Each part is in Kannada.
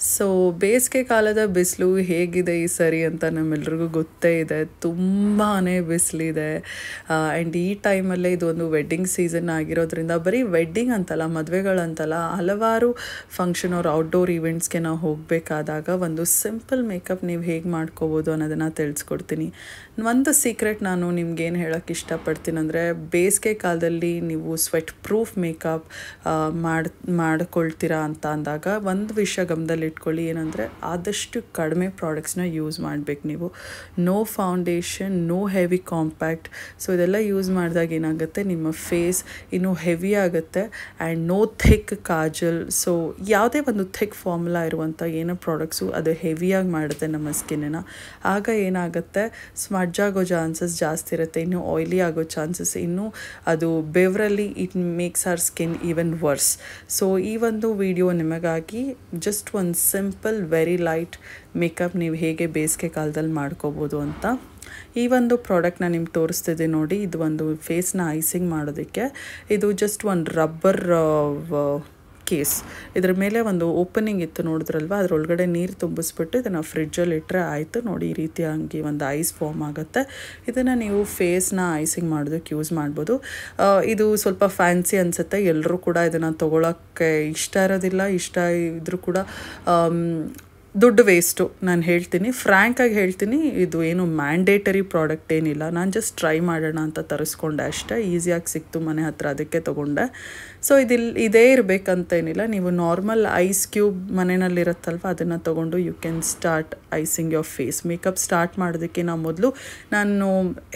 ಸೊ ಬೇಸಿಗೆ ಕಾಲದ ಬಿಸಿಲು ಹೇಗಿದೆ ಈ ಸರಿ ಅಂತ ನಮ್ಮೆಲ್ರಿಗೂ ಗೊತ್ತೇ ಇದೆ. ತುಂಬಾ ಬಿಸಿಲಿದೆ. ಆ್ಯಂಡ್ ಈ ಟೈಮಲ್ಲೇ ಇದೊಂದು ವೆಡ್ಡಿಂಗ್ ಸೀಸನ್ ಆಗಿರೋದ್ರಿಂದ ಬರೀ ವೆಡ್ಡಿಂಗ್ ಅಂತಲ್ಲ, ಮದುವೆಗಳಂತಲ್ಲ, ಹಲವಾರು ಫಂಕ್ಷನ್ ಅವ್ರ ಔಟ್ಡೋರ್ ಈವೆಂಟ್ಸ್ಗೆ ನಾವು ಹೋಗಬೇಕಾದಾಗ ಒಂದು ಸಿಂಪಲ್ ಮೇಕಪ್ ನೀವು ಹೇಗೆ ಮಾಡ್ಕೋಬೋದು ಅನ್ನೋದನ್ನು ತಿಳಿಸ್ಕೊಡ್ತೀನಿ. ಒಂದು ಸೀಕ್ರೆಟ್ ನಾನು ನಿಮ್ಗೇನು ಹೇಳೋಕ್ಕೆ ಇಷ್ಟಪಡ್ತೀನಿ ಅಂದರೆ, ಬೇಸಿಗೆ ಕಾಲದಲ್ಲಿ ನೀವು ಸ್ವೆಟ್ ಪ್ರೂಫ್ ಮೇಕಪ್ ಮಾಡ್ಕೊಳ್ತೀರಾ ಅಂತ ಅಂದಾಗ ಒಂದು ವಿಷಯ ಗಮನದಲ್ಲಿ ಇಟ್ಕೊಳ್ಳಿ. ಏನಂದರೆ ಆದಷ್ಟು ಕಡಿಮೆ ಪ್ರಾಡಕ್ಟ್ಸ್ನ ಯೂಸ್ ಮಾಡಬೇಕು ನೀವು. No foundation, no heavy compact. So ಇದೆಲ್ಲ ಯೂಸ್ ಮಾಡಿದಾಗ ಏನಾಗುತ್ತೆ, ನಿಮ್ಮ ಫೇಸ್ ಇನ್ನೂ ಹೆವಿ ಆಗುತ್ತೆ. And no thick kajal. So ಯಾವುದೇ ಒಂದು ಥಿಕ್ ಫಾರ್ಮುಲಾ ಇರುವಂಥ ಏನೋ ಪ್ರಾಡಕ್ಟ್ಸು ಅದು ಹೆವಿಯಾಗಿ ಮಾಡುತ್ತೆ ನಮ್ಮ ಸ್ಕಿನ್ನನ್ನು. ಆಗ ಏನಾಗುತ್ತೆ, ಸ್ಮಡ್ಜ್ ಆಗೋ ಚಾನ್ಸಸ್ ಜಾಸ್ತಿ ಇರುತ್ತೆ, ಇನ್ನೂ ಆಯ್ಲಿ ಆಗೋ ಚಾನ್ಸಸ್, ಇನ್ನೂ ಅದು ಬೆವರಲ್ಲಿ it makes our skin even worse. So ಈ ಒಂದು ವಿಡಿಯೋ ನಿಮಗಾಗಿ ಜಸ್ಟ್ ಒಂದು ಸಿಂಪಲ್ ವೆರಿ ಲೈಟ್ ಮೇಕಪ್ ನೀವು ಹೇಗೆ ಬೇಸಿಗೆ ಕಾಲದಲ್ಲಿ ಮಾಡ್ಕೋಬೋದು ಅಂತ. ಈ ಒಂದು ಪ್ರಾಡಕ್ಟ್ನ ನಿಮ್ಗೆ ತೋರಿಸ್ತಿದೆ ನೋಡಿ. ಇದು ಒಂದು ಫೇಸ್ನ ಐಸಿಂಗ್ ಮಾಡೋದಕ್ಕೆ. ಇದು ಜಸ್ಟ್ ಒಂದು ರಬ್ಬರ್ ಕೇಸ್. ಇದ್ರ ಮೇಲೆ ಒಂದು ಓಪನಿಂಗ್ ಇತ್ತು ನೋಡಿದ್ರಲ್ವ, ಅದರೊಳಗಡೆ ನೀರು ತುಂಬಿಸ್ಬಿಟ್ಟು ಇದನ್ನು ಫ್ರಿಡ್ಜಲ್ಲಿ ಇಟ್ಟರೆ ಆಯಿತು. ನೋಡಿ ಈ ರೀತಿ ಹಂಗೆ ಒಂದು ಐಸ್ ಫಾರ್ಮ್ ಆಗುತ್ತೆ. ಇದನ್ನು ನೀವು ಫೇಸ್ನ ಐಸಿಂಗ್ ಮಾಡೋದಕ್ಕೆ ಯೂಸ್ ಮಾಡ್ಬೋದು. ಇದು ಸ್ವಲ್ಪ ಫ್ಯಾನ್ಸಿ ಅನಿಸುತ್ತೆ, ಎಲ್ಲರೂ ಕೂಡ ಇದನ್ನು ತೊಗೊಳಕ್ಕೆ ಇಷ್ಟ ಇರೋದಿಲ್ಲ. ಇಷ್ಟ ಇದ್ರೂ ಕೂಡ ದುಡ್ಡು ವೇಸ್ಟು. ನಾನು ಹೇಳ್ತೀನಿ, ಫ್ರ್ಯಾಂಕಾಗಿ ಹೇಳ್ತೀನಿ, ಇದು ಏನು ಮ್ಯಾಂಡೇಟರಿ ಪ್ರಾಡಕ್ಟ್ ಏನಿಲ್ಲ. ನಾನು ಜಸ್ಟ್ ಟ್ರೈ ಮಾಡೋಣ ಅಂತ ತರಿಸ್ಕೊಂಡೆ ಅಷ್ಟೇ. ಈಸಿಯಾಗಿ ಸಿಕ್ತು ಮನೆ ಹತ್ರ, ಅದಕ್ಕೆ ತೊಗೊಂಡೆ. ಸೊ ಇದೇ ಇರಬೇಕಂತೇನಿಲ್ಲ. ನೀವು ನಾರ್ಮಲ್ ಐಸ್ ಕ್ಯೂಬ್ ಮನೆಯಲ್ಲಿರುತ್ತಲ್ವ, ಅದನ್ನು ತೊಗೊಂಡು you can start icing your face. Makeup start ಮಾಡೋದಕ್ಕಿಂತ ಮೊದಲು ನಾನು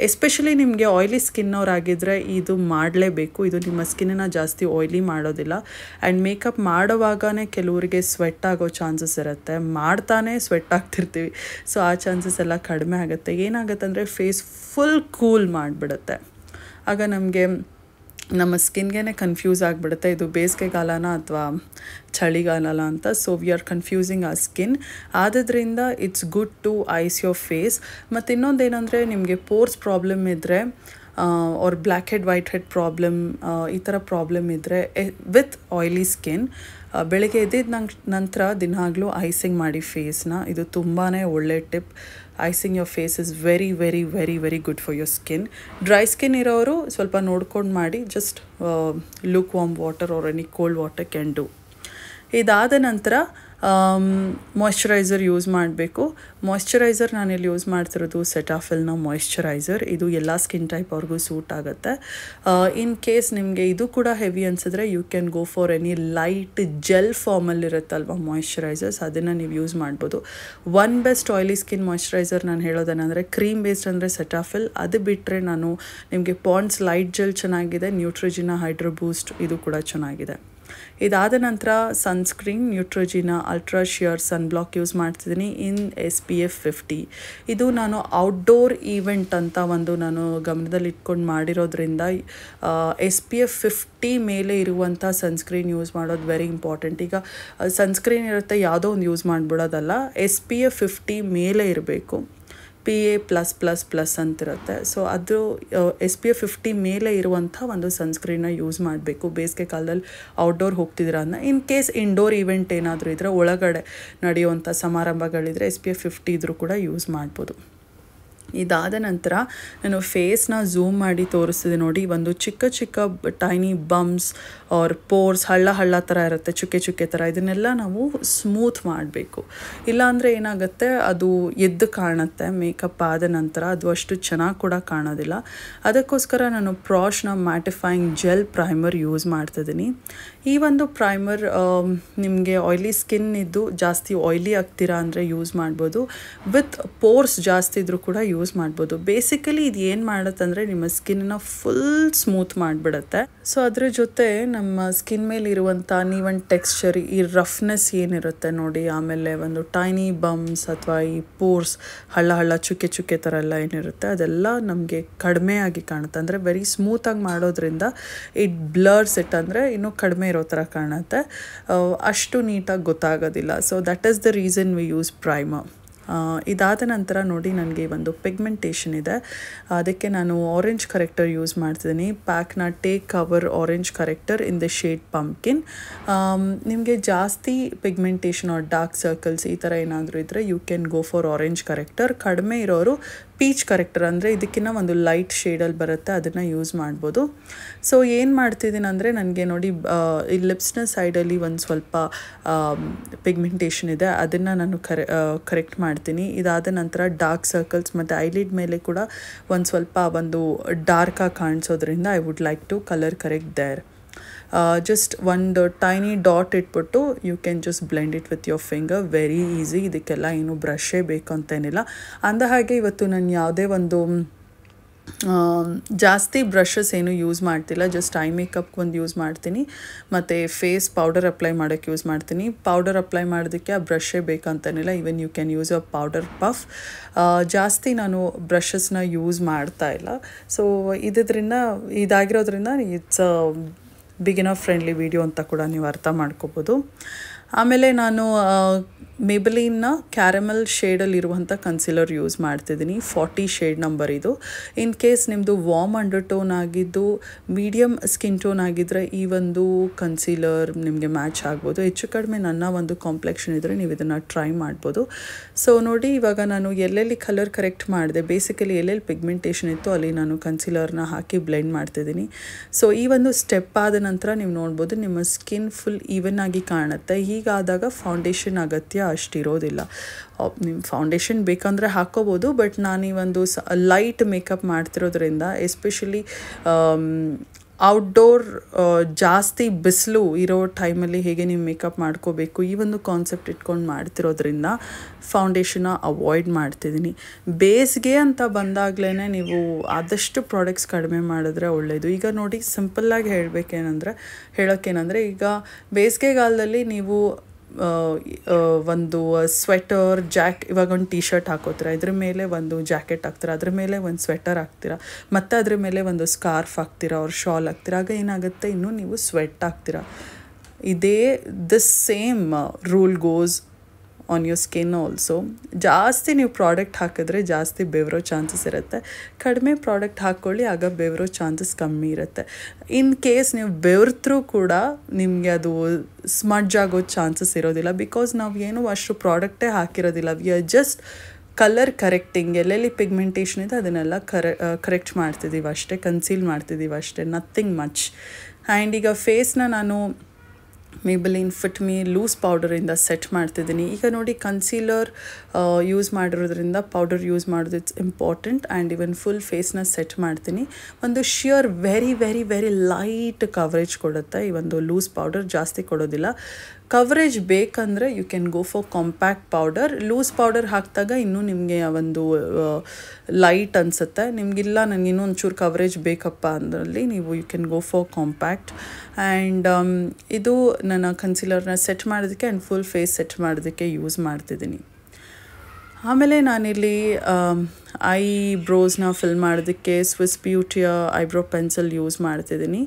ಎಸ್ಪೆಷಲಿ ನಿಮಗೆ ಆಯ್ಲಿ ಸ್ಕಿನ್ನವರಾಗಿದ್ದರೆ ಇದು ಮಾಡಲೇಬೇಕು. ಇದು ನಿಮ್ಮ ಸ್ಕಿನ್ನನ್ನು ಜಾಸ್ತಿ ಆಯ್ಲಿ ಮಾಡೋದಿಲ್ಲ. ಆ್ಯಂಡ್ ಮೇಕಪ್ ಮಾಡೋವಾಗನೇ ಕೆಲವರಿಗೆ ಸ್ವೆಟ್ ಆಗೋ ಚಾನ್ಸಸ್ ಇರುತ್ತೆ. ಮಾಡ್ತಾನೆ ಸ್ವೆಟ್ ಆಗ್ತಿರ್ತೀವಿ. ಸೊ ಆ ಚಾನ್ಸಸ್ ಎಲ್ಲ ಕಡಿಮೆ ಆಗುತ್ತೆ. ಏನಾಗುತ್ತೆ ಅಂದರೆ ಫೇಸ್ ಫುಲ್ ಕೂಲ್ ಮಾಡಿಬಿಡುತ್ತೆ. ಆಗ ನಮಗೆ ನಮ್ಮ ಸ್ಕಿನ್ಗೆ ಕನ್ಫ್ಯೂಸ್ ಆಗಿಬಿಡುತ್ತೆ, ಇದು ಬೇಸಿಗೆಗಾಲನ ಅಥವಾ ಚಳಿಗಾಲನ ಅಂತ. ಸೊ ವಿ ಆರ್ ಕನ್ಫ್ಯೂಸಿಂಗ್ ಆ ಸ್ಕಿನ್. ಆದ್ದರಿಂದ it's good to ice your face. ಮತ್ತು ಇನ್ನೊಂದೇನೆಂದರೆ, ನಿಮಗೆ ಪೋರ್ಸ್ ಪ್ರಾಬ್ಲಮ್ ಇದ್ದರೆ ಅವ್ರ black head white head problem, ಈ ಥರ ಪ್ರಾಬ್ಲಮ್ ಇದ್ದರೆ ವಿತ್ ಆಯ್ಲಿ ಸ್ಕಿನ್, ಬೆಳಗ್ಗೆ ಎದ್ದಿದ ನಂತರ ದಿನಾಗಲೂ ಐಸಿಂಗ್ ಮಾಡಿ ಫೇಸ್ನ. ಇದು ತುಂಬಾ ಒಳ್ಳೆ tip. Icing your face is very very very very good for your skin. Dry skin ಇರೋರು ಸ್ವಲ್ಪ ನೋಡ್ಕೊಂಡು ಮಾಡಿ. Just lukewarm water or any cold water can do. ಇದಾದ ನಂತರ ಮಾಯ್ಶ್ಚರೈಸರ್ ಯೂಸ್ ಮಾಡಬೇಕು. ಮಾಯ್ಶ್ಚರೈಸರ್ ನಾನಿಲ್ಲಿ ಯೂಸ್ ಮಾಡ್ತಿರೋದು ಸೆಟಾಫಿಲ್ನ ಮಾಯ್ಶ್ಚರೈಸರ್. ಇದು ಎಲ್ಲ ಸ್ಕಿನ್ ಟೈಪ್ ಅವ್ರಿಗೂ ಸೂಟ್ ಆಗುತ್ತೆ. ಇನ್ ಕೇಸ್ ನಿಮಗೆ ಇದು ಕೂಡ ಹೆವಿ ಅನಿಸಿದ್ರೆ you can go for any light gel ಫಾರ್ಮಲ್ಲಿರುತ್ತಲ್ವ ಮಾಯ್ಶ್ಚರೈಸರ್ಸ್, ಅದನ್ನು ನೀವು ಯೂಸ್ ಮಾಡ್ಬೋದು. One best oily skin moisturiser ನಾನು ಹೇಳೋದೇನೆಂದರೆ ಕ್ರೀಮ್ ಬೇಸ್ಡ್ ಅಂದರೆ ಸೆಟಾಫಿಲ್. ಅದು ಬಿಟ್ಟರೆ ನಾನು ನಿಮಗೆ ಪಾಂಡ್ಸ್ ಲೈಟ್ ಜೆಲ್ ಚೆನ್ನಾಗಿದೆ, ನ್ಯೂಟ್ರಿಜಿನಾ ಹೈಡ್ರೋ ಬೂಸ್ಟ್ ಇದು ಕೂಡ ಚೆನ್ನಾಗಿದೆ. ಇದಾದ ನಂತರ ಸನ್ಸ್ಕ್ರೀನ್ ನ್ಯೂಟ್ರಿಜಿನಾ ಅಲ್ಟ್ರಾ ಶಿಯರ್ ಸನ್ ಬ್ಲಾಕ್ ಯೂಸ್ ಮಾಡ್ತಿದ್ದೀನಿ ಇನ್ SPF 50. ಇದು ನಾನು ಔಟ್ಡೋರ್ ಈವೆಂಟ್ ಅಂತ ಒಂದು ನಾನು ಗಮನದಲ್ಲಿ ಇಟ್ಕೊಂಡು ಮಾಡಿರೋದ್ರಿಂದ SPF 50 ಮೇಲೆ ಇರುವಂಥ ಸನ್ಸ್ಕ್ರೀನ್ ಯೂಸ್ ಮಾಡೋದು ವೆರಿ ಇಂಪಾರ್ಟೆಂಟ್. ಈಗ ಸನ್ಸ್ಕ್ರೀನ್ ಇರುತ್ತೆ, ಯಾವುದೋ ಒಂದು ಯೂಸ್ ಮಾಡಿಬಿಡೋದಲ್ಲ, SPF 50 ಮೇಲೆ ಇರಬೇಕು. PA+++ ಅಂತಿರುತ್ತೆ. ಸೊ ಅದು SPF 50 ಮೇಲೆ ಇರುವಂಥ ಒಂದು ಸನ್ಸ್ಕ್ರೀನ್ನ ಯೂಸ್ ಮಾಡಬೇಕು ಬೇಸಿಗೆ ಕಾಲದಲ್ಲಿ ಔಟ್ಡೋರ್ ಹೋಗ್ತಿದ್ದೀರಾ ಅಂತ. ಇನ್ ಕೇಸ್ ಇಂಡೋರ್ ಈವೆಂಟ್ ಏನಾದರೂ ಇದ್ದರೆ, ಒಳಗಡೆ ನಡೆಯುವಂಥ ಸಮಾರಂಭಗಳಿದ್ರೆ SPF 50 ಇದ್ರೂ ಕೂಡ ಯೂಸ್ ಮಾಡ್ಬೋದು. ಇದಾದ ನಂತರ ನಾನು ಫೇಸ್ನ ಝೂಮ್ ಮಾಡಿ ತೋರಿಸ್ತಿದ್ದೆ ನೋಡಿ. ಒಂದು ಚಿಕ್ಕ ಚಿಕ್ಕ ಟೈನಿ ಬಮ್ಸ್ ಆರ್ ಪೋರ್ಸ್ ಹಳ್ಳ ಥರ ಇರುತ್ತೆ, ಚುಕ್ಕೆ ಚುಕ್ಕೆ ಥರ. ಇದನ್ನೆಲ್ಲ ನಾವು ಸ್ಮೂತ್ ಮಾಡಬೇಕು. ಇಲ್ಲಾಂದರೆ ಏನಾಗುತ್ತೆ, ಅದು ಎದ್ದು ಕಾಣುತ್ತೆ ಮೇಕಪ್ ಆದ ನಂತರ, ಅದು ಅಷ್ಟು ಚೆನ್ನಾಗಿ ಕೂಡ ಕಾಣೋದಿಲ್ಲ. ಅದಕ್ಕೋಸ್ಕರ ನಾನು ಪ್ರಾಶ್ನ ಮ್ಯಾಟಿಫೈಯಿಂಗ್ ಜೆಲ್ ಪ್ರೈಮರ್ ಯೂಸ್ ಮಾಡ್ತಿದ್ದೀನಿ. ಈ ಒಂದು ಪ್ರೈಮರ್ ನಿಮಗೆ ಆಯ್ಲಿ ಸ್ಕಿನ್ ಇದ್ದು ಜಾಸ್ತಿ ಆಯ್ಲಿ ಆಗ್ತೀರಾ ಅಂದರೆ ಯೂಸ್ ಮಾಡ್ಬೋದು. ವಿತ್ ಪೋರ್ಸ್ ಜಾಸ್ತಿ ಇದ್ದರೂ ಕೂಡ ಯೂಸ್ ಮಾಡ್ಬೋದು. ಬೇಸಿಕಲಿ ಇದು ಏನು ಮಾಡುತ್ತೆ ಅಂದರೆ ನಿಮ್ಮ ಸ್ಕಿನ್ನ ಫುಲ್ ಸ್ಮೂತ್ ಮಾಡಿಬಿಡುತ್ತೆ. ಸೊ ಅದ್ರ ಜೊತೆ ನಮ್ಮ ಸ್ಕಿನ್ ಮೇಲೆ ಇರುವಂಥ ನೀವನ್ ಟೆಕ್ಸ್ಚರ್, ಈ ರಫ್ನೆಸ್ ಏನಿರುತ್ತೆ ನೋಡಿ, ಆಮೇಲೆ ಒಂದು ಟೈನಿ ಬಮ್ಸ್ ಅಥವಾ ಈ ಪೋರ್ಸ್ ಹಳ್ಳ ಚುಕ್ಕೆ ಚುಕ್ಕೆ ಥರ ಎಲ್ಲ ಏನಿರುತ್ತೆ, ಅದೆಲ್ಲ ನಮಗೆ ಕಡಿಮೆ ಆಗಿ ಕಾಣುತ್ತೆ. ಅಂದರೆ ವೆರಿ ಸ್ಮೂತಾಗಿ ಮಾಡೋದ್ರಿಂದ ಇಟ್ ಬ್ಲರ್ಸ್ ಇಟ್, ಅಂದರೆ ಇನ್ನೂ ಕಡಿಮೆ ಇರೋ ಥರ ಕಾಣುತ್ತೆ, ಅಷ್ಟು ನೀಟಾಗಿ ಗೊತ್ತಾಗೋದಿಲ್ಲ. So that is the reason we use primer. ಇದಾದ ನಂತರ ನೋಡಿ ನನಗೆ ಒಂದು ಪಿಗ್ಮೆಂಟೇಷನ್ ಇದೆ, ಅದಕ್ಕೆ ನಾನು ಆರೆಂಜ್ ಕರೆಕ್ಟರ್ ಯೂಸ್ ಮಾಡ್ತಿದ್ದೀನಿ. ಪ್ಯಾಕ್ನ take cover orange corrector in the shade pumpkin. ನಿಮಗೆ ಜಾಸ್ತಿ ಪಿಗ್ಮೆಂಟೇಷನ್ ಆರ್ ಡಾರ್ಕ್ ಸರ್ಕಲ್ಸ್ ಈ ಥರ ಏನಾದರೂ ಇದ್ದರೆ you can go for orange corrector. ಕಡಿಮೆ ಇರೋರು ಪೀಚ್ ಕರೆಕ್ಟರ್ ಅಂದರೆ ಇದಕ್ಕಿಂತ ಒಂದು ಲೈಟ್ ಶೇಡಲ್ಲಿ ಬರುತ್ತೆ, ಅದನ್ನು ಯೂಸ್ ಮಾಡ್ಬೋದು. ಸೊ ಏನು ಮಾಡ್ತಿದ್ದೀನಿ ಅಂದರೆ ನನಗೆ ನೋಡಿ ಈ ಲಿಪ್ಸ್ನ ಸೈಡಲ್ಲಿ ಒಂದು ಸ್ವಲ್ಪ ಪಿಗ್ಮೆಂಟೇಷನ್ ಇದೆ, ಅದನ್ನು ನಾನು ಕರೆಕ್ಟ್ ಮಾಡ್ತೀನಿ. ಇದಾದ ನಂತರ ಡಾರ್ಕ್ ಸರ್ಕಲ್ಸ್ ಮತ್ತು ಐಲಿಡ್ ಮೇಲೆ ಕೂಡ ಒಂದು ಸ್ವಲ್ಪ ಒಂದು ಡಾರ್ಕಾಗಿ ಕಾಣಿಸೋದ್ರಿಂದ I would like to colour correct there. Just ಒಂದು ಟೈನಿ ಡಾಟ್ ಇಟ್ಬಿಟ್ಟು you can just blend it with your finger, very easy. ಇದಕ್ಕೆಲ್ಲ ಏನು ಬ್ರಷೇ ಬೇಕು ಅಂತೇನಿಲ್ಲ. ಅಂದ ಹಾಗೆ ಇವತ್ತು ನಾನು ಯಾವುದೇ ಒಂದು ಜಾಸ್ತಿ ಬ್ರಷಸ್ ಏನು ಯೂಸ್ ಮಾಡ್ತಿಲ್ಲ, ಜಸ್ಟ್ ಐ ಮೇಕಪ್ಗೆ ಒಂದು ಯೂಸ್ ಮಾಡ್ತೀನಿ ಮತ್ತು ಫೇಸ್ ಪೌಡರ್ ಅಪ್ಲೈ ಮಾಡೋಕ್ಕೆ ಯೂಸ್ ಮಾಡ್ತೀನಿ. ಪೌಡರ್ ಅಪ್ಲೈ ಮಾಡೋದಕ್ಕೆ ಆ ಬ್ರಷೇ ಬೇಕಂತೇನಿಲ್ಲ, even you can use a powder puff. ಜಾಸ್ತಿ ನಾನು ಬ್ರಷಸ್ನ ಯೂಸ್ ಮಾಡ್ತಾ ಇಲ್ಲ. ಸೊ ಇದಾಗಿರೋದ್ರಿಂದ ಇಟ್ಸ್ ಬಿಗಿನರ್ ಫ್ರೆಂಡ್ಲಿ ವಿಡಿಯೋ ಅಂತ ಕೂಡ ನೀವು ಅರ್ಥ ಮಾಡ್ಕೋಬೋದು. ಆಮೇಲೆ ನಾನು ಮೇಬಲಿನ್ನ ಕ್ಯಾರಮಲ್ ಶೇಡಲ್ಲಿರುವಂಥ ಕನ್ಸಿಲರ್ ಯೂಸ್ ಮಾಡ್ತಿದ್ದೀನಿ, 40 ಶೇಡ್ ನಂಬರ್ ಇದು. ಇನ್ ಕೇಸ್ ನಿಮ್ಮದು ವಾರ್ಮ್ ಅಂಡರ್ ಟೋನ್ ಆಗಿದ್ದು ಮೀಡಿಯಮ್ ಸ್ಕಿನ್ ಟೋನ್ ಆಗಿದ್ದರೆ ಈ ಒಂದು ಕನ್ಸಿಲರ್ ನಿಮಗೆ ಮ್ಯಾಚ್ ಆಗ್ಬೋದು. ಹೆಚ್ಚು ಕಡಿಮೆ ನನ್ನ ಒಂದು ಕಾಂಪ್ಲೆಕ್ಷನ್ ಇದ್ದರೆ ನೀವು ಇದನ್ನು ಟ್ರೈ ಮಾಡ್ಬೋದು. ಸೊ ನೋಡಿ, ಇವಾಗ ನಾನು ಎಲ್ಲೆಲ್ಲಿ ಕಲರ್ ಕರೆಕ್ಟ್ ಮಾಡಿದೆ, ಬೇಸಿಕಲಿ ಎಲ್ಲೆಲ್ಲಿ ಪಿಗ್ಮೆಂಟೇಷನ್ ಇತ್ತು ಅಲ್ಲಿ ನಾನು ಕನ್ಸಿಲರ್ನ ಹಾಕಿ ಬ್ಲೆಂಡ್ ಮಾಡ್ತಿದ್ದೀನಿ. ಸೊ ಈ ಒಂದು ಸ್ಟೆಪ್ ಆದ ನಂತರ ನೀವು ನೋಡ್ಬೋದು ನಿಮ್ಮ ಸ್ಕಿನ್ ಫುಲ್ ಈವನ್ ಆಗಿ ಕಾಣುತ್ತೆ. ಹೀಗಾದಾಗ ಫೌಂಡೇಶನ್ ಅಗತ್ಯ ಅಷ್ಟಿರೋದಿಲ್ಲ. ನಿಮ್ಮ ಫೌಂಡೇಶನ್ ಬೇಕಂದರೆ ಹಾಕ್ಕೋಬೋದು, ಬಟ್ ನಾನು ಈ ಒಂದು ಲೈಟ್ ಮೇಕಪ್ ಮಾಡ್ತಿರೋದ್ರಿಂದ ಎಸ್ಪೆಷಲಿ ಔಟ್ಡೋರ್ ಜಾಸ್ತಿ ಬಿಸಿಲು ಇರೋ ಟೈಮಲ್ಲಿ ಹೇಗೆ ನೀವು ಮೇಕಪ್ ಮಾಡ್ಕೋಬೇಕು ಈ ಒಂದು ಕಾನ್ಸೆಪ್ಟ್ ಇಟ್ಕೊಂಡು ಮಾಡ್ತಿರೋದ್ರಿಂದ ಫೌಂಡೇಶನ್ನ ಅವಾಯ್ಡ್ ಮಾಡ್ತಿದ್ದೀನಿ. ಬೇಸಿಗೆ ಅಂತ ಬಂದಾಗಲೇ ನೀವು ಆದಷ್ಟು ಪ್ರಾಡಕ್ಟ್ಸ್ ಕಡಿಮೆ ಮಾಡಿದ್ರೆ ಒಳ್ಳೆಯದು. ಈಗ ನೋಡಿ, ಸಿಂಪಲ್ಲಾಗಿ ಹೇಳೋಕ್ಕೇನೆಂದರೆ ಈಗ ಬೇಸಿಗೆಗಾಲದಲ್ಲಿ ನೀವು ಒಂದು ಸ್ವೆಟರ್ ಇವಾಗ ಒಂದು ಟೀ ಶರ್ಟ್ ಹಾಕೋತೀರ, ಇದ್ರ ಮೇಲೆ ಒಂದು ಜಾಕೆಟ್ ಹಾಕ್ತೀರ, ಅದ್ರ ಮೇಲೆ ಒಂದು ಸ್ವೆಟರ್ ಹಾಕ್ತೀರ, ಮತ್ತು ಅದ್ರ ಮೇಲೆ ಒಂದು ಸ್ಕಾರ್ಫ್ ಹಾಕ್ತೀರ, ಅವ್ರ ಶಾಲ್ ಹಾಕ್ತೀರ. ಆಗ ಏನಾಗುತ್ತೆ, ಇನ್ನೂ ನೀವು ಸ್ವೆಟ್ ಹಾಕ್ತೀರ. This same rule goes on your skin also. ಜಾಸ್ತಿ ನೀವು ಪ್ರಾಡಕ್ಟ್ ಹಾಕಿದ್ರೆ ಜಾಸ್ತಿ ಬೆವರೋ ಚಾನ್ಸಸ್ ಇರುತ್ತೆ, ಕಡಿಮೆ ಪ್ರಾಡಕ್ಟ್ ಹಾಕ್ಕೊಳ್ಳಿ, ಆಗ ಬೆವರೋ ಚಾನ್ಸಸ್ ಕಮ್ಮಿ ಇರುತ್ತೆ. ಇನ್ ಕೇಸ್ ನೀವು ಬೆವರ್ತರೂ ಕೂಡ ನಿಮಗೆ ಅದು ಸ್ಮಡ್ಜ್ ಆಗೋ ಚಾನ್ಸಸ್ ಇರೋದಿಲ್ಲ, ಬಿಕಾಸ್ ನಾವು ಏನೂ ಅಷ್ಟು ಪ್ರಾಡಕ್ಟೇ ಹಾಕಿರೋದಿಲ್ಲ. We are just colour correcting. ಎಲ್ಲೆಲ್ಲಿ ಪಿಗ್ಮೆಂಟೇಷನ್ ಇದೆ ಅದನ್ನೆಲ್ಲ ಕರೆಕ್ಟ್ ಮಾಡ್ತಿದ್ದೀವಿ ಅಷ್ಟೇ, ಕನ್ಸೀಲ್ ಮಾಡ್ತಿದ್ದೀವಿ ಅಷ್ಟೇ, ನಥಿಂಗ್ ಮಚ್. ಆ್ಯಂಡ್ ಈಗ ಫೇಸ್ನ ನಾನು ಮೇಬಲಿನ್ ಫಿಟ್ ಮೀ ಲೂಸ್ ಪೌಡರಿಂದ ಸೆಟ್ ಮಾಡ್ತಿದ್ದೀನಿ. ಈಗ ನೋಡಿ, ಕನ್ಸೀಲರ್ ಯೂಸ್ ಮಾಡಿರೋದ್ರಿಂದ ಪೌಡರ್ ಯೂಸ್ ಮಾಡೋದು it's important. And even full ಫೇಸ್ನ ಸೆಟ್ ಮಾಡ್ತೀನಿ. ಒಂದು sheer very very very light coverage ಕೊಡುತ್ತೆ ಈ ಒಂದು ಲೂಸ್ ಪೌಡರ್, ಜಾಸ್ತಿ ಕೊಡೋದಿಲ್ಲ. ಕವರೇಜ್ ಬೇಕಂದರೆ you can go for compact powder. Loose powder ಹಾಕಿದಾಗ ಇನ್ನೂ ನಿಮಗೆ ಒಂದು ಲೈಟ್ ಅನಿಸುತ್ತೆ. ನಿಮಗಿಲ್ಲ ನನಗೆ ಇನ್ನೂ ಒಂಚೂರು ಕವರೇಜ್ ಬೇಕಪ್ಪ ಅಂದ್ರಲ್ಲಿ ನೀವು you can go for compact. And ಇದು ನನ್ನ ಕನ್ಸಿಲರ್ನ ಸೆಟ್ ಮಾಡೋದಕ್ಕೆ ಆ್ಯಂಡ್ ಫುಲ್ ಫೇಸ್ ಸೆಟ್ ಮಾಡೋದಕ್ಕೆ ಯೂಸ್ ಮಾಡ್ತಿದ್ದೀನಿ. ಆಮೇಲೆ ನಾನಿಲ್ಲಿ ಐಬ್ರೋಸ್ನ ಫಿಲ್ ಮಾಡೋದಕ್ಕೆ ಸ್ವಿಸ್ ಬ್ಯೂಟಿಯ ಐಬ್ರೋ ಪೆನ್ಸಿಲ್ ಯೂಸ್ ಮಾಡ್ತಿದ್ದೀನಿ.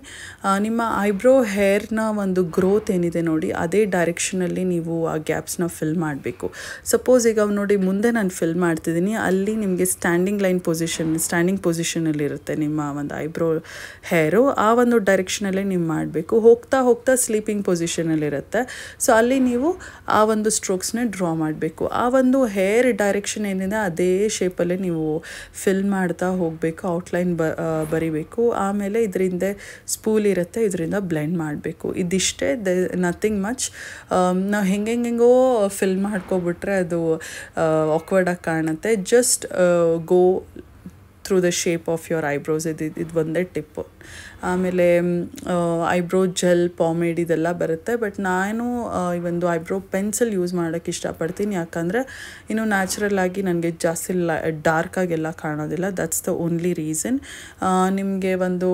ನಿಮ್ಮ ಐಬ್ರೋ ಹೇರ್ನ ಒಂದು ಗ್ರೋತ್ ಏನಿದೆ ನೋಡಿ, ಅದೇ ಡೈರೆಕ್ಷನಲ್ಲಿ ನೀವು ಆ ಗ್ಯಾಪ್ಸ್ನ ಫಿಲ್ ಮಾಡಬೇಕು. ಸಪೋಸ್ ಈಗ ನೋಡಿ, ಮುಂದೆ ನಾನು ಫಿಲ್ ಮಾಡ್ತಿದ್ದೀನಿ, ಅಲ್ಲಿ ನಿಮಗೆ ಸ್ಟ್ಯಾಂಡಿಂಗ್ ಪೊಸಿಷನಲ್ಲಿರುತ್ತೆ ನಿಮ್ಮ ಒಂದು ಐಬ್ರೋ ಹೇರು. ಆ ಒಂದು ಡೈರೆಕ್ಷನಲ್ಲೇ ನೀವು ಮಾಡಬೇಕು. ಹೋಗ್ತಾ ಹೋಗ್ತಾ ಸ್ಲೀಪಿಂಗ್ ಪೊಸಿಷನಲ್ಲಿರುತ್ತೆ. ಸೊ ಅಲ್ಲಿ ನೀವು ಆ ಒಂದು ಸ್ಟ್ರೋಕ್ಸ್ನ ಡ್ರಾ ಮಾಡಬೇಕು. ಆ ಒಂದು ಹೇರ್ ಡೈರೆಕ್ಷನ್ ಏನಿದೆ ಅದೇ ಶೇಪಲ್ಲೇ ನೀವು ಫಿಲ್ ಮಾಡ್ತಾ ಹೋಗಬೇಕು, ಔಟ್ಲೈನ್ ಬರಿಬೇಕು. ಆಮೇಲೆ ಇದರಿಂದ ಸ್ಪೂಲ್ ಇರುತ್ತೆ, ಇದರಿಂದ ಬ್ಲೆಂಡ್ ಮಾಡಬೇಕು. ಇದಿಷ್ಟೇ, ನಥಿಂಗ್ ಮಚ್. ನಾವು ಹೆಂಗೆಂಗೋ ಫಿಲ್ ಮಾಡ್ಕೊಬಿಟ್ರೆ ಅದು ಆಕ್ವರ್ಡಾಗಿ ಕಾಣುತ್ತೆ. Just go through the shape of your eyebrows. ಇದು ಒಂದೇ ಟಿಪ್ಪು. ಆಮೇಲೆ ಐಬ್ರೋ ಜೆಲ್, ಪಾಮೇಡ್ ಇದೆಲ್ಲ ಬರುತ್ತೆ, ಬಟ್ ನಾನು ಈ ಒಂದು ಐಬ್ರೋ ಪೆನ್ಸಿಲ್ ಯೂಸ್ ಮಾಡೋಕ್ಕೆ ಇಷ್ಟಪಡ್ತೀನಿ. ಯಾಕಂದರೆ ಇನ್ನು ನ್ಯಾಚುರಲ್ ಆಗಿ ನನಗೆ ಜಾಸ್ತಿ ಡಾರ್ಕಾಗೆಲ್ಲ ಕಾಣೋದಿಲ್ಲ. That's the only reason. ನಿಮಗೆ ಒಂದು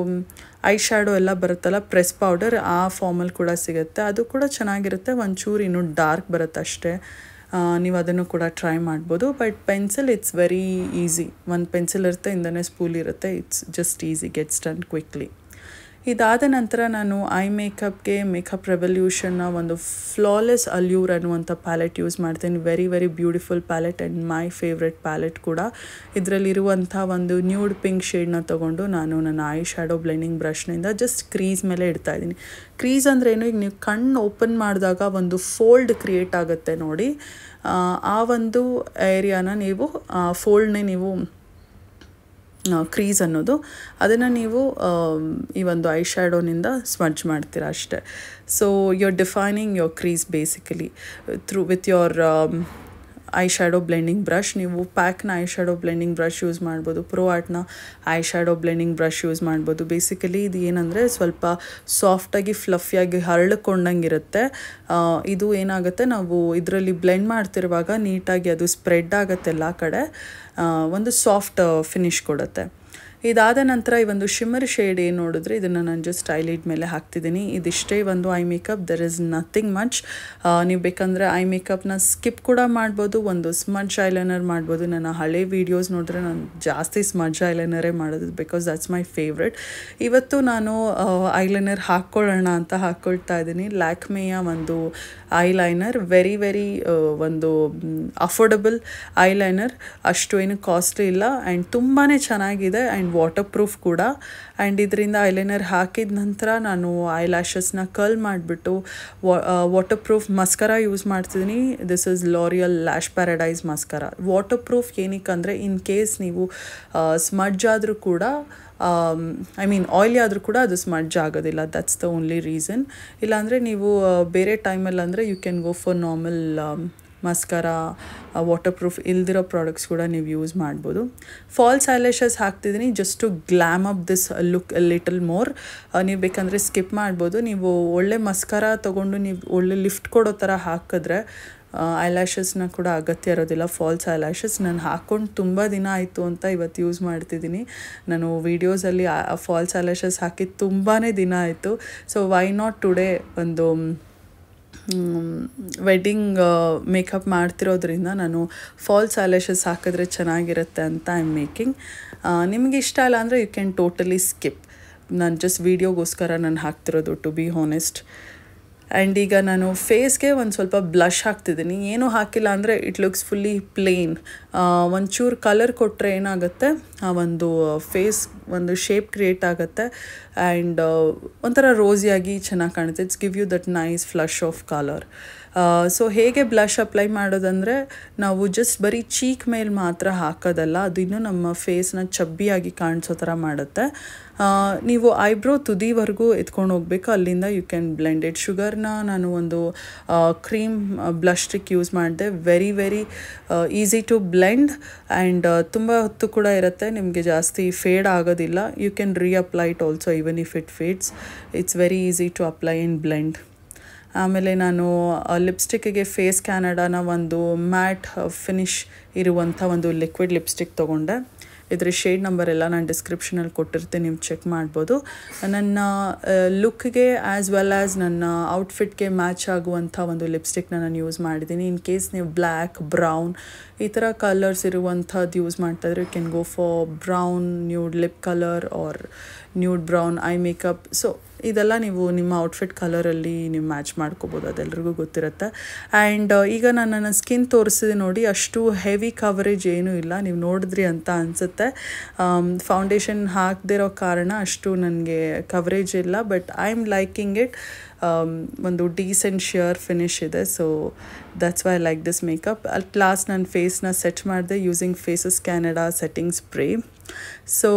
ಐ ಶ್ಯಾಡೋ ಎಲ್ಲ ಬರುತ್ತಲ್ಲ, ಪ್ರೆಸ್ ಪೌಡರ್, ಆ ಫಾರ್ಮಲ್ಲಿ ಕೂಡ ಸಿಗುತ್ತೆ. ಅದು ಕೂಡ ಚೆನ್ನಾಗಿರುತ್ತೆ. ಒಂಚೂರು ಇನ್ನೂ ಡಾರ್ಕ್ ಬರುತ್ತೆ ಅಷ್ಟೇ. ನೀವು ಅದನ್ನು ಕೂಡ ಟ್ರೈ ಮಾಡ್ಬೋದು. But pencil it's very easy. ಒಂದು ಪೆನ್ಸಿಲ್ ಇರುತ್ತೆ, ಇಂದನೇ ಸ್ಪೂಲ್ ಇರುತ್ತೆ. It's just easy, gets done quickly. ಇದಾದ ನಂತರ ನಾನು ಐ ಮೇಕಪ್ಗೆ ಮೇಕಪ್ ರೆವಲ್ಯೂಷನ್ನ ಒಂದು ಫ್ಲಾಲೆಸ್ ಅಲ್ಯೂರ್ ಅನ್ನುವಂಥ ಪ್ಯಾಲೆಟ್ ಯೂಸ್ ಮಾಡ್ತೀನಿ. Very very beautiful palette and my favourite palette ಕೂಡ. ಇದರಲ್ಲಿರುವಂಥ ಒಂದು ನ್ಯೂಡ್ ಪಿಂಕ್ ಶೇಡ್ನ ತೊಗೊಂಡು ನಾನು ನನ್ನ ಐ ಶ್ಯಾಡೋ ಬ್ಲೆಂಡಿಂಗ್ ಬ್ರಷ್ನಿಂದ ಜಸ್ಟ್ ಕ್ರೀಸ್ ಮೇಲೆ ಇಡ್ತಾಯಿದ್ದೀನಿ. ಕ್ರೀಸ್ ಅಂದ್ರೇನು, ಈಗ ನೀವು ಕಣ್ಣು ಓಪನ್ ಮಾಡಿದಾಗ ಒಂದು ಫೋಲ್ಡ್ ಕ್ರಿಯೇಟ್ ಆಗುತ್ತೆ ನೋಡಿ, ಆ ಒಂದು ಏರಿಯಾನ ನೀವು ಫೋಲ್ಡ್ನೇ ನೀವು ಕ್ರೀಸ್ ಅನ್ನೋದು, ಅದನ್ನು ನೀವು ಈ ಒಂದು ಐ ಶ್ಯಾಡೋನಿಂದ ಸ್ಮಡ್ಜ್ ಮಾಡ್ತೀರಾ ಅಷ್ಟೆ. So you are defining your crease basically with your eye shadow blending brush. ನೀವು ಪ್ಯಾಕ್ನ eye shadow blending brush use ಮಾಡ್ಬೋದು, ಪ್ರೋ ಆರ್ಟ್ನ eye shadow blending brush use ಮಾಡ್ಬೋದು. ಬೇಸಿಕಲಿ ಇದು ಏನಂದರೆ ಸ್ವಲ್ಪ ಸಾಫ್ಟಾಗಿ ಫ್ಲಫಿಯಾಗಿ ಹರಳ್ಕೊಂಡಂಗೆ ಇರುತ್ತೆ. ಇದು ಏನಾಗುತ್ತೆ, ನಾವು ಇದರಲ್ಲಿ ಬ್ಲೆಂಡ್ ಮಾಡ್ತಿರುವಾಗ ನೀಟಾಗಿ ಅದು ಸ್ಪ್ರೆಡ್ ಆಗುತ್ತೆ ಎಲ್ಲ ಕಡೆ, ಒಂದು ಸಾಫ್ಟ್ ಫಿನಿಶ್ ಕೊಡುತ್ತೆ. ಇದಾದ ನಂತರ ಈ ಒಂದು ಶಿಮ್ಮರ್ ಶೇಡ್ ಏನು ನೋಡಿದ್ರೆ ಇದನ್ನು ನಾನು ಜಸ್ಟ್ ಐಲಿಡ್ ಮೇಲೆ ಹಾಕ್ತಿದ್ದೀನಿ. ಇದಿಷ್ಟೇ ಒಂದು eye makeup, there is nothing much. ನೀವು ಬೇಕಂದರೆ ಐ ಮೇಕಪ್ನ ಸ್ಕಿಪ್ ಕೂಡ ಮಾಡ್ಬೋದು, ಒಂದು ಸ್ಮಡ್ಜ್ ಐಲೈನರ್ ಮಾಡ್ಬೋದು. ನನ್ನ ಹಳೆ ವೀಡಿಯೋಸ್ ನೋಡಿದ್ರೆ ನಾನು ಜಾಸ್ತಿ ಸ್ಮಡ್ಜ್ ಐಲೈನರೇ ಮಾಡೋದು, ಬಿಕಾಸ್ ದಟ್ಸ್ ಮೈ ಫೇವ್ರೆಟ್. ಇವತ್ತು ನಾನು ಐಲೈನರ್ ಹಾಕ್ಕೊಳ್ಳೋಣ ಅಂತ ಹಾಕ್ಕೊಳ್ತಾ ಇದ್ದೀನಿ. ಲ್ಯಾಕ್ಮೆಯ ಒಂದು ಐಲೈನರ್, ವೆರಿ ವೆರಿ ಒಂದು ಅಫೋರ್ಡಬಲ್ ಐಲೈನರ್, ಅಷ್ಟು ಏನು ಕಾಸ್ಟ್ಲಿ ಇಲ್ಲ ಆ್ಯಂಡ್ ತುಂಬಾ ಚೆನ್ನಾಗಿದೆ ಆ್ಯಂಡ್ ವಾಟರ್ ಪ್ರೂಫ್ ಕೂಡ. ಆ್ಯಂಡ್ ಇದರಿಂದ ಐಲೈನರ್ ಹಾಕಿದ ನಂತರ ನಾನು ಐ ಲ್ಯಾಶಸ್ನ ಕರ್ಲ್ ಮಾಡಿಬಿಟ್ಟು ವಾಟರ್ ಪ್ರೂಫ್ ಮಸ್ಕರಾ ಯೂಸ್ ಮಾಡ್ತಿದ್ದೀನಿ. This is L'Oreal lash paradise mascara. Waterproof ಏನಕ್ಕಂದರೆ ಇನ್ ಕೇಸ್ ನೀವು ಸ್ಮಡ್ಜ್ ಆದರೂ ಕೂಡ, ಐ ಮೀನ್ ಆಯಿಲಿ ಆದರೂ ಕೂಡ ಅದು ಸ್ಮಡ್ಜ್ ಆಗೋದಿಲ್ಲ, ದಟ್ಸ್ ದ ಓನ್ಲಿ ರೀಸನ್. ಇಲ್ಲಾಂದರೆ ನೀವು ಬೇರೆ ಟೈಮಲ್ಲಿ ಅಂದರೆ you can go for normal mascara, waterproof ಇಲ್ದಿರೋ ಪ್ರಾಡಕ್ಟ್ಸ್ ಕೂಡ ನೀವು ಯೂಸ್ ಮಾಡ್ಬೋದು. ಫಾಲ್ಸ್ ಐಲ್ಯಾಶಸ್ ಹಾಕ್ತಿದ್ದೀನಿ just to glam up this look little more. ನೀವು ಬೇಕಂದರೆ ಸ್ಕಿಪ್ ಮಾಡ್ಬೋದು. ನೀವು ಒಳ್ಳೆ ಮಸ್ಕರಾ ತೊಗೊಂಡು ನೀವು ಒಳ್ಳೆ ಲಿಫ್ಟ್ ಕೊಡೋ ಥರ ಹಾಕಿದ್ರೆ ಐಲ್ಯಾಶಸ್ನ ಕೂಡ ಅಗತ್ಯ ಇರೋದಿಲ್ಲ. ಫಾಲ್ಸ್ ಐಲ್ಯಾಶಸ್ ನಾನು ಹಾಕ್ಕೊಂಡು ತುಂಬ ದಿನ ಆಯಿತು ಅಂತ ಇವತ್ತು ಯೂಸ್ ಮಾಡ್ತಿದ್ದೀನಿ. ನಾನು ವೀಡಿಯೋಸಲ್ಲಿ ಫಾಲ್ಸ್ ಐಲ್ಯಾಶಸ್ ಹಾಕಿ ತುಂಬಾ ದಿನ ಆಯಿತು. ಸೊ ವೈ ನಾಟ್ ಟುಡೇ ಒಂದು ವೆಡ್ಡಿಂಗ್ ಮೇಕಪ್ ಮಾಡ್ತಿರೋದ್ರಿಂದ ನಾನು ಫಾಲ್ಸ್ ಐಲ್ಯಾಶಸ್ ಹಾಕಿದ್ರೆ ಚೆನ್ನಾಗಿರುತ್ತೆ ಅಂತ ಐ ಆಮ್ ಮೇಕಿಂಗ್. ನಿಮಗೆ ಇಷ್ಟ ಇಲ್ಲ ಅಂದರೆ ಯು ಕ್ಯಾನ್ ಟೋಟಲಿ ಸ್ಕಿಪ್. ನಾನು ಜಸ್ಟ್ ವೀಡಿಯೋಗೋಸ್ಕರ ನಾನು ಹಾಕ್ತಿರೋದು, ಟು ಬಿ ಹಾನೆಸ್ಟ್. ಆ್ಯಂಡ್ ಈಗ ನಾನು ಫೇಸ್ಗೆ ಒಂದು ಸ್ವಲ್ಪ ಬ್ಲಷ್ ಹಾಕ್ತಿದ್ದೀನಿ. ಏನೂ ಹಾಕಿಲ್ಲ ಅಂದರೆ ಇಟ್ ಲುಕ್ಸ್ ಫುಲ್ಲಿ ಪ್ಲೇನ್. ಒಂಚೂರು ಕಲರ್ ಕೊಟ್ಟರೆ ಏನಾಗುತ್ತೆ, ಆ ಒಂದು ಫೇಸ್ ಒಂದು ಶೇಪ್ ಕ್ರಿಯೇಟ್ ಆಗುತ್ತೆ ಆ್ಯಂಡ್ ಒಂಥರ ರೋಸಿಯಾಗಿ ಚೆನ್ನಾಗಿ ಕಾಣುತ್ತೆ. It's give you that nice flush of colour. So ಹೇಗೆ ಬ್ಲಷ್ ಅಪ್ಲೈ ಮಾಡೋದಂದರೆ, ನಾವು ಜಸ್ಟ್ ಬರೀ ಚೀಕ್ ಮೇಲೆ ಮಾತ್ರ ಹಾಕೋದಲ್ಲ, ಅದು ಇನ್ನೂ ನಮ್ಮ ಫೇಸ್ನ ಚಬ್ಬಿಯಾಗಿ ಕಾಣಿಸೋ ಥರ ಮಾಡುತ್ತೆ. ನೀವು ಐಬ್ರೋ ತುದಿವರೆಗೂ ಎತ್ಕೊಂಡು ಹೋಗಬೇಕು, ಅಲ್ಲಿಂದ ಯು ಕ್ಯಾನ್ ಬ್ಲೆಂಡ್ ಇಟ್. ಶುಗರ್ನ ನಾನು ಒಂದು ಕ್ರೀಮ್ ಬ್ಲಷ್ ಸ್ಟಿಕ್ ಯೂಸ್ ಮಾಡಿದೆ. Very very easy to blend and ತುಂಬ ಹೊತ್ತು ಕೂಡ ಇರುತ್ತೆ, ನಿಮಗೆ ಜಾಸ್ತಿ ಫೇಡ್ ಆಗೋದಿಲ್ಲ. You can reapply it also even if it fades. It's very easy to apply and blend. ಆಮೇಲೆ ನಾನು ಲಿಪ್ಸ್ಟಿಕ್ಕಿಗೆ ಫೇಸ್ ಕ್ಯಾನಡಾನ ಒಂದು ಮ್ಯಾಟ್ ಫಿನಿಶ್ ಇರುವಂಥ ಒಂದು ಲಿಕ್ವಿಡ್ ಲಿಪ್ಸ್ಟಿಕ್ ತೊಗೊಂಡೆ. ಇದರ ಶೇಡ್ ನಂಬರ್ ಎಲ್ಲ ನಾನು ಡಿಸ್ಕ್ರಿಪ್ಷನಲ್ಲಿ ಕೊಟ್ಟಿರ್ತೀನಿ, ನೀವು ಚೆಕ್ ಮಾಡ್ಬೋದು. ನನ್ನ ಲುಕ್ಗೆ ಆ್ಯಸ್ ವೆಲ್ ಆ್ಯಸ್ ನನ್ನ ಔಟ್ಫಿಟ್ಗೆ ಮ್ಯಾಚ್ ಆಗುವಂಥ ಒಂದು ಲಿಪ್ಸ್ಟಿಕ್ನ ನಾನು ಯೂಸ್ ಮಾಡಿದ್ದೀನಿ. ಇನ್ ಕೇಸ್ ನೀವು ಬ್ಲ್ಯಾಕ್, ಬ್ರೌನ್ ಈ ಥರ ಕಲರ್ಸ್ ಇರುವಂಥದ್ದು ಯೂಸ್ ಮಾಡ್ತಾಯಿದ್ರೆ you can go for brown nude lip colour or nude brown eye makeup. So ಇದೆಲ್ಲ ನೀವು ನಿಮ್ಮ ಔಟ್ಫಿಟ್ ಕಲರಲ್ಲಿ ನೀವು ಮ್ಯಾಚ್ ಮಾಡ್ಕೋಬೋದು, ಅದೆಲ್ಲರಿಗೂ ಗೊತ್ತಿರುತ್ತೆ. ಆ್ಯಂಡ್ ಈಗ ನಾನು ನನ್ನ ಸ್ಕಿನ್ ತೋರಿಸಿದೆ ನೋಡಿ, ಅಷ್ಟು ಹೆವಿ ಕವರೇಜ್ ಏನೂ ಇಲ್ಲ, ನೀವು ನೋಡಿದ್ರಿ ಅಂತ ಅನಿಸುತ್ತೆ. ಫೌಂಡೇಶನ್ ಹಾಕದಿರೋ ಕಾರಣ ಅಷ್ಟು ನನಗೆ ಕವರೇಜ್ ಇಲ್ಲ, but I am liking it. ಒಂದು ಡೀಸೆಂಟ್ ಶಿಯರ್ ಫಿನಿಶ್ ಇದೆ. So that's why I like this makeup. At last ನಾನು ಫೇಸ್ನ ಸೆಟ್ ಮಾಡಿದೆ using Faces Canada setting spray. So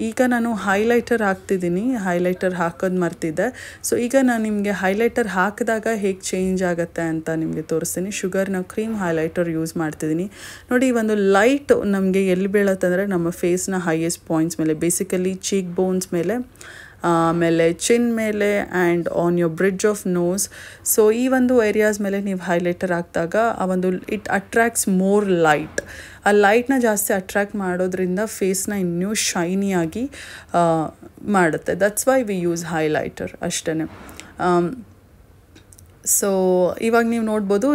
ಈಗ ನಾನು ಹೈಲೈಟರ್ ಹಾಕ್ತಿದ್ದೀನಿ. ಹೈಲೈಟರ್ ಹಾಕೋದು ಮರ್ತಿದ್ದೆ. ಸೊ ಈಗ ನಾನು ನಿಮಗೆ ಹೈಲೈಟರ್ ಹಾಕಿದಾಗ ಹೇಗೆ ಚೇಂಜ್ ಆಗುತ್ತೆ ಅಂತ ನಿಮಗೆ ತೋರಿಸ್ತೀನಿ. ಶುಗರ್ನ ಕ್ರೀಮ್ ಹೈಲೈಟರ್ ಯೂಸ್ ಮಾಡ್ತಿದ್ದೀನಿ. ನೋಡಿ, ಒಂದು ಲೈಟ್ ನಮಗೆ ಎಲ್ಲಿ ಬೀಳುತ್ತಂದರೆ ನಮ್ಮ ಫೇಸ್ನ ಹೈಯೆಸ್ಟ್ ಪಾಯಿಂಟ್ಸ್ ಮೇಲೆ, ಬೇಸಿಕಲಿ ಚೀಕ್ ಬೋನ್ಸ್ ಮೇಲೆ, ಆಮೇಲೆ ಚಿನ್ ಮೇಲೆ and on your bridge of nose. So ಈ ಒಂದು ಏರಿಯಾಸ್ ಮೇಲೆ ನೀವು ಹೈಲೈಟರ್ ಹಾಕಿದಾಗ ಆ ಒಂದು ಇಟ್ ಅಟ್ರ್ಯಾಕ್ಟ್ಸ್ ಮೋರ್ ಲೈಟ್. ಆ ಲೈಟ್ನ ಜಾಸ್ತಿ ಅಟ್ರ್ಯಾಕ್ಟ್ ಮಾಡೋದ್ರಿಂದ ಫೇಸ್ನ ಇನ್ನೂ ಶೈನಿಯಾಗಿ ಮಾಡುತ್ತೆ. That's why we use highlighter ಅಷ್ಟೇ. ಸೊ ಇವಾಗ ನೀವು ನೋಡ್ಬೋದು,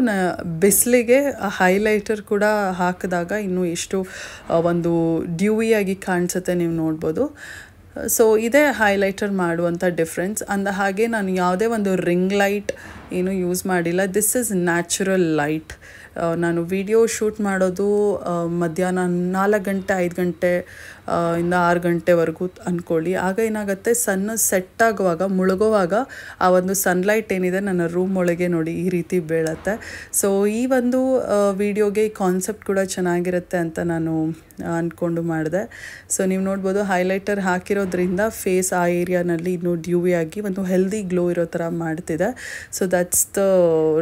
ಬಿಸಿಲಿಗೆ ಹೈಲೈಟರ್ ಕೂಡ ಹಾಕಿದಾಗ ಇನ್ನೂ ಎಷ್ಟು ಒಂದು ಡ್ಯೂವಿಯಾಗಿ ಕಾಣಿಸುತ್ತೆ ನೀವು ನೋಡ್ಬೋದು. ಸೊ ಇದೇ ಹೈಲೈಟರ್ ಮಾಡುವಂಥ ಡಿಫ್ರೆನ್ಸ್. ಹಾಗೆ ನಾನು ಯಾವುದೇ ಒಂದು ರಿಂಗ್ ಲೈಟ್ ಏನು ಯೂಸ್ ಮಾಡಿಲ್ಲ. This is natural light. ನಾನು ವಿಡಿಯೋ ಶೂಟ್ ಮಾಡೋದು ಮಧ್ಯಾಹ್ನ 4 ಗಂಟೆ 5 ಗಂಟೆ ಇಂದ 6 ಗಂಟೆವರೆಗೂ ಅಂದ್ಕೊಳ್ಳಿ. ಆಗ ಏನಾಗುತ್ತೆ, ಸನ್ ಸೆಟ್ ಆಗುವಾಗ ಮುಳುಗುವಾಗ ಆ ಒಂದು ಸನ್ಲೈಟ್ ಏನಿದೆ ನನ್ನ ರೂಮ್ ಒಳಗೆ ನೋಡಿ ಈ ರೀತಿ ಬೀಳುತ್ತೆ. ಸೊ ಈ ಒಂದು ವಿಡಿಯೋಗೆ ಈ ಕಾನ್ಸೆಪ್ಟ್ ಕೂಡ ಚೆನ್ನಾಗಿರುತ್ತೆ ಅಂತ ನಾನು ಅಂದ್ಕೊಂಡು ಮಾಡಿದೆ. ಸೊ ನೀವು ನೋಡ್ಬೋದು ಹೈಲೈಟರ್ ಹಾಕಿರೋದ್ರಿಂದ ಫೇಸ್ ಆ ಏರಿಯಾನಲ್ಲಿ ಇನ್ನೂ ಡ್ಯೂವಿ ಆಗಿ ಒಂದು ಹೆಲ್ದಿ ಗ್ಲೋ ಇರೋ ಥರ ಮಾಡ್ತಿದೆ. So that's the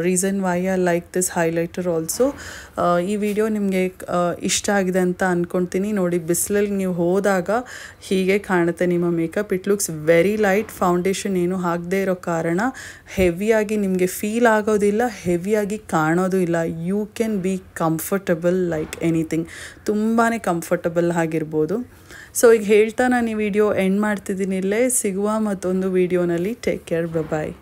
reason why I like this highlighter also. ಈ ವಿಡಿಯೋ ನಿಮಗೆ ಇಷ್ಟ ಆಗಿದೆ ಅಂತ ಅಂದ್ಕೊಳ್ತೀನಿ. ನೋಡಿ, ಬಿಸಿಲಲ್ಲಿ ನೀವು ಹೋದಾಗ ಹೀಗೆ ಕಾಣುತ್ತೆ ನಿಮ್ಮ makeup. It looks very light. Foundation ಏನು ಹಾಕದೇ ಇರೋ ಕಾರಣ ಹೆವಿಯಾಗಿ ನಿಮಗೆ ಫೀಲ್ ಆಗೋದಿಲ್ಲ, ಹೆವಿಯಾಗಿ ಕಾಣೋದು ಇಲ್ಲ. You can be comfortable like anything. ತುಂಬಾ ಕಂಫರ್ಟಬಲ್ ಆಗಿರ್ಬೋದು. ಸೊ ಈಗ ಹೇಳ್ತಾ ನಾನು ಈ ವಿಡಿಯೋ ಎಂಡ್ ಮಾಡ್ತಿದ್ದೀನಿ. ಇಲ್ಲೇ ಸಿಗುವ ಮತ್ತೊಂದು ವಿಡಿಯೋನಲ್ಲಿ. ಟೇಕ್ ಕೇರ್, ಬಾಯ್.